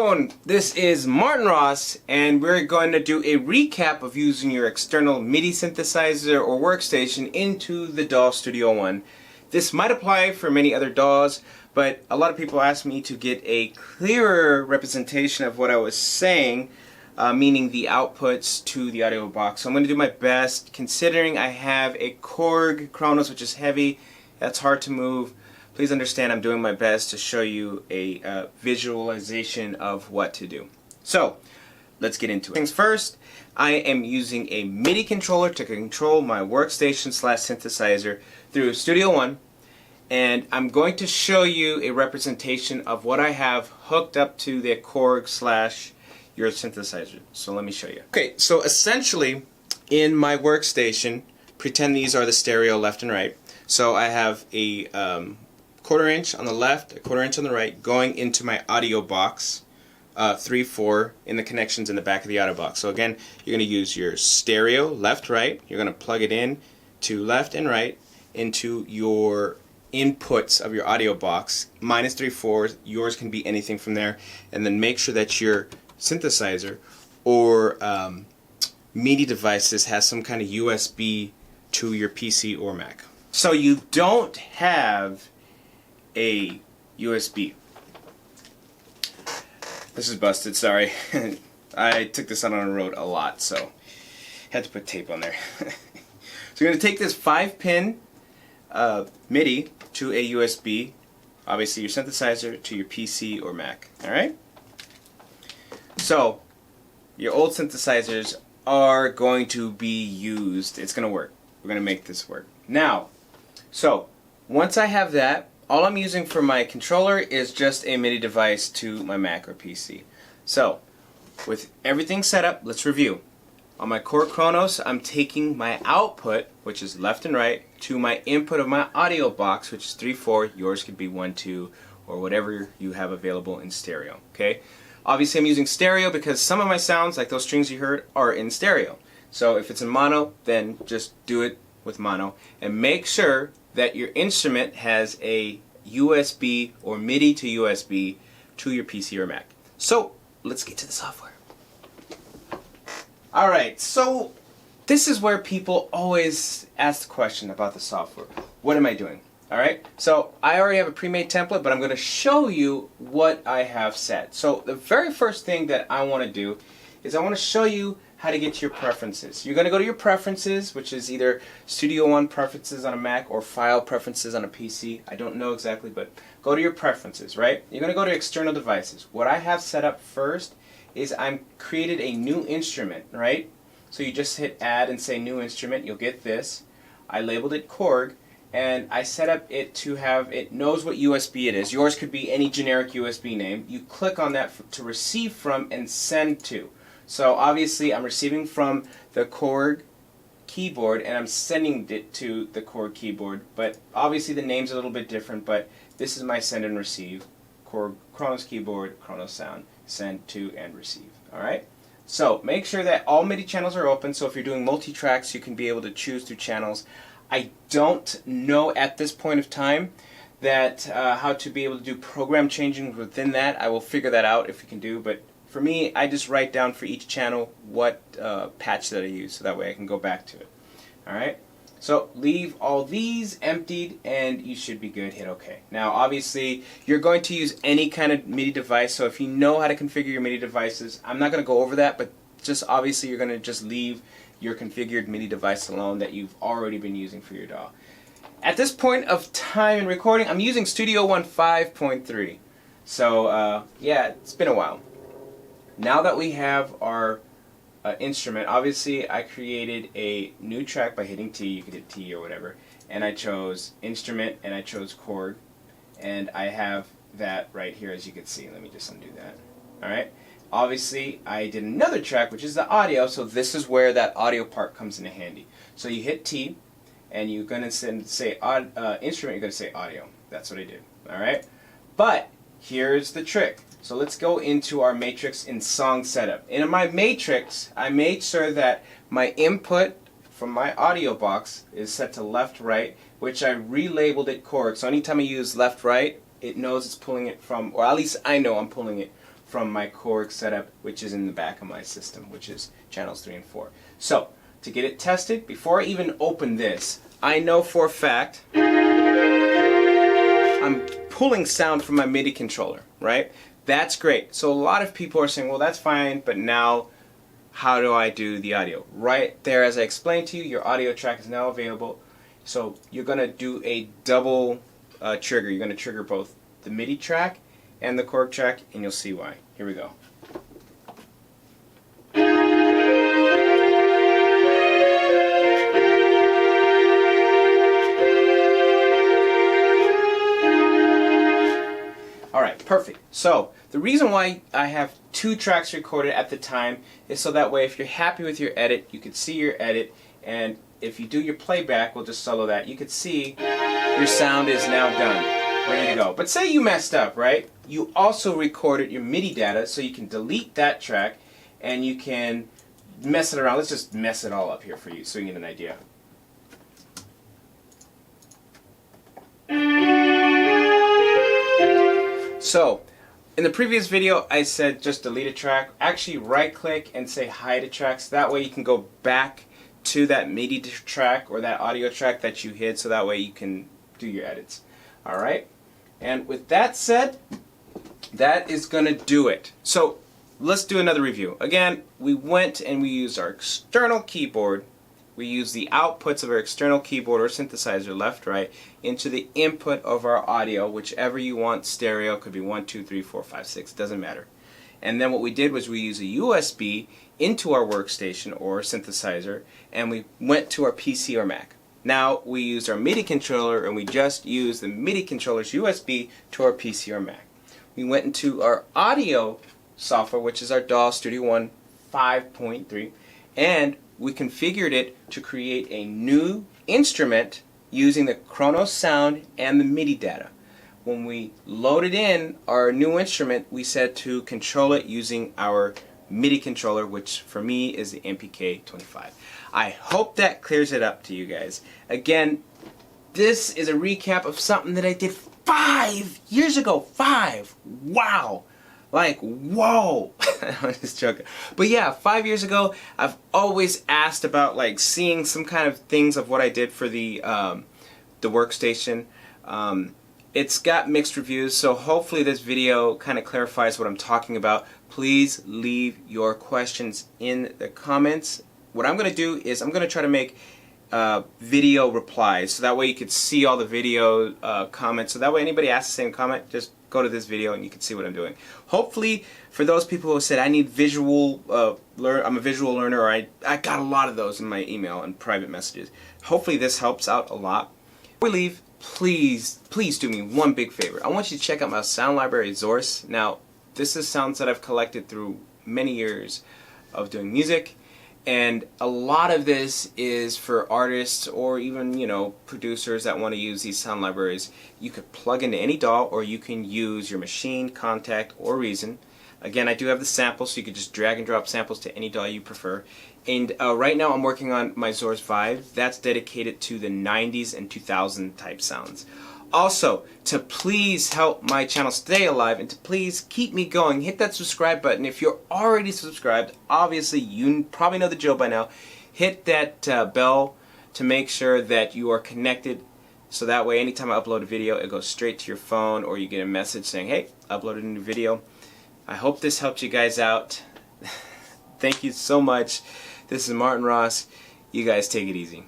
everyone, this is Martin Ross, and we're going to do a recap of using your external MIDI synthesizer or workstation into the DAW Studio One. This might apply for many other DAWs, but a lot of people asked me to get a clearer representation of what I was saying, meaning the outputs to the audio box. So I'm going to do my best, considering I have a Korg Kronos, which is heavy, that's hard to move. Please understand I'm doing my best to show you a visualization of what to do. So, let's get into it. Things first, I am using a MIDI controller to control my workstation slash synthesizer through Studio One, and I'm going to show you a representation of what I have hooked up to the Korg slash your synthesizer. So let me show you. Okay, so essentially in my workstation, pretend these are the stereo left and right. So I have a quarter-inch on the left, a quarter-inch on the right, going into my audio box, 3/4 in the connections in the back of the audio box. So again, you're going to use your stereo, left, right. You're going to plug it in to left and right into your inputs of your audio box, minus 3/4. Yours can be anything from there. And then make sure that your synthesizer or MIDI devices has some kind of USB to your PC or Mac. So you don't have a USB. This is busted, sorry. I took this out on the road a lot, so had to put tape on there. So you're going to take this 5-pin MIDI to a USB, obviously your synthesizer, to your PC or Mac. Alright? So, your old synthesizers are going to be used. It's going to work. We're going to make this work. Now, so, once I have that, all I'm using for my controller is just a MIDI device to my Mac or PC. So, with everything set up, let's review. On my Korg Kronos, I'm taking my output, which is left and right, to my input of my audio box, which is 3/4. Yours could be 1/2, or whatever you have available in stereo. Okay? Obviously, I'm using stereo because some of my sounds, like those strings you heard, are in stereo. So if it's in mono, then just do it with mono. And make sure that your instrument has a USB or MIDI to USB to your PC or Mac. So, let's get to the software. Alright, so this is where people always ask the question about the software. What am I doing? Alright, so I already have a pre-made template, but I'm going to show you what I have set. So the very first thing that I want to do is I want to show you how to get to your preferences. You're going to go to your preferences, which is either Studio One preferences on a Mac or File preferences on a PC. I don't know exactly, but go to your preferences, right? You're going to go to external devices. What I have set up first is I'm created a new instrument, right? So you just hit add and say new instrument. You'll get this. I labeled it Korg, and I set up it to have, it knows what USB it is. Yours could be any generic USB name. You click on that to receive from and send to. So obviously I'm receiving from the Korg keyboard and I'm sending it to the Korg keyboard, but obviously the name's a little bit different, but this is my send and receive. Korg Kronos keyboard, Kronos sound, send to and receive. Alright? So make sure that all MIDI channels are open, so if you're doing multi-tracks you can be able to choose through channels. I don't know at this point of time that how to be able to do program changing within that. I will figure that out if you can do, but for me, I just write down for each channel what patch that I use, so that way I can go back to it. Alright? So leave all these emptied and you should be good. Hit OK. Now obviously you're going to use any kind of MIDI device, so if you know how to configure your MIDI devices, I'm not going to go over that, but just obviously you're going to just leave your configured MIDI device alone that you've already been using for your DAW. At this point of time in recording, I'm using Studio One 5.3. So yeah, it's been a while. Now that we have our instrument, obviously I created a new track by hitting T, you could hit T or whatever, and I chose instrument and I chose Korg, and I have that right here as you can see. Let me just undo that. Alright, obviously I did another track which is the audio, so this is where that audio part comes into handy. So you hit T and you're going to say instrument, you're going to say audio. That's what I did. Alright, but here's the trick. So let's go into our matrix in song setup. In my matrix, I made sure that my input from my audio box is set to left right, which I relabeled it Korg. So anytime I use left right, it knows it's pulling it from, or at least I know I'm pulling it from my Korg setup, which is in the back of my system, which is channels 3 and 4. So, to get it tested, before I even open this, I know for a fact I'm pulling sound from my MIDI controller, right? That's great. So a lot of people are saying, well, that's fine, but now how do I do the audio? Right there, as I explained to you, your audio track is now available. So you're going to do a double trigger. You're going to trigger both the MIDI track and the Korg track, and you'll see why. Here we go. Alright, perfect. So, the reason why I have 2 tracks recorded at the time is so that way if you're happy with your edit, you can see your edit, and if you do your playback, we'll just solo that, you can see your sound is now done, ready to go. But say you messed up, right? You also recorded your MIDI data, so you can delete that track and you can mess it around. Let's just mess it all up here for you so you get an idea. So, in the previous video I said just delete a track. Actually right click and say hide a track, so that way you can go back to that MIDI track or that audio track that you hid, so that way you can do your edits. Alright? And with that said, that is going to do it. So, let's do another review. Again, we went and we used our external keyboard. We use the outputs of our external keyboard or synthesizer, left, right, into the input of our audio, whichever you want. Stereo, could be 1, 2, 3, 4, 5, 6, doesn't matter. And then what we did was we used a USB into our workstation or synthesizer, and we went to our PC or Mac. Now we used our MIDI controller, and we just used the MIDI controller's USB to our PC or Mac. We went into our audio software, which is our DAW Studio One 5.3, and we configured it to create a new instrument using the Kronos sound and the MIDI data. When we loaded in our new instrument, we said to control it using our MIDI controller, which for me is the MPK-25. I hope that clears it up to you guys. Again, this is a recap of something that I did 5 years ago. 5! Wow! Like, whoa! I'm just joking. But yeah, 5 years ago, I've always asked about like seeing some kind of things of what I did for the workstation. It's got mixed reviews, so hopefully this video kind of clarifies what I'm talking about. Please leave your questions in the comments. What I'm going to do is I'm going to try to make video replies, so that way you could see all the video comments, so that way anybody asks the same comment, just go to this video and you can see what I'm doing. Hopefully for those people who said I need visual I'm a visual learner, or I got a lot of those in my email and private messages. Hopefully this helps out a lot. Before we leave, please do me one big favor. I want you to check out my sound library, Zource. Now this is sounds that I've collected through many years of doing music, and a lot of this is for artists or even, you know, producers that want to use these sound libraries. You could plug into any DAW, or you can use your machine, Contact, or Reason. Again, I do have the samples, so you could just drag and drop samples to any DAW you prefer. And right now I'm working on my Zource 5. That's dedicated to the 90s and 2000 type sounds. Also, to please help my channel stay alive and to please keep me going, hit that subscribe button. If you're already subscribed, obviously you probably know the drill by now. Hit that bell to make sure that you are connected, so that way anytime I upload a video, it goes straight to your phone, or you get a message saying, hey, uploaded a new video. I hope this helped you guys out. Thank you so much. This is Martin Ross. You guys take it easy.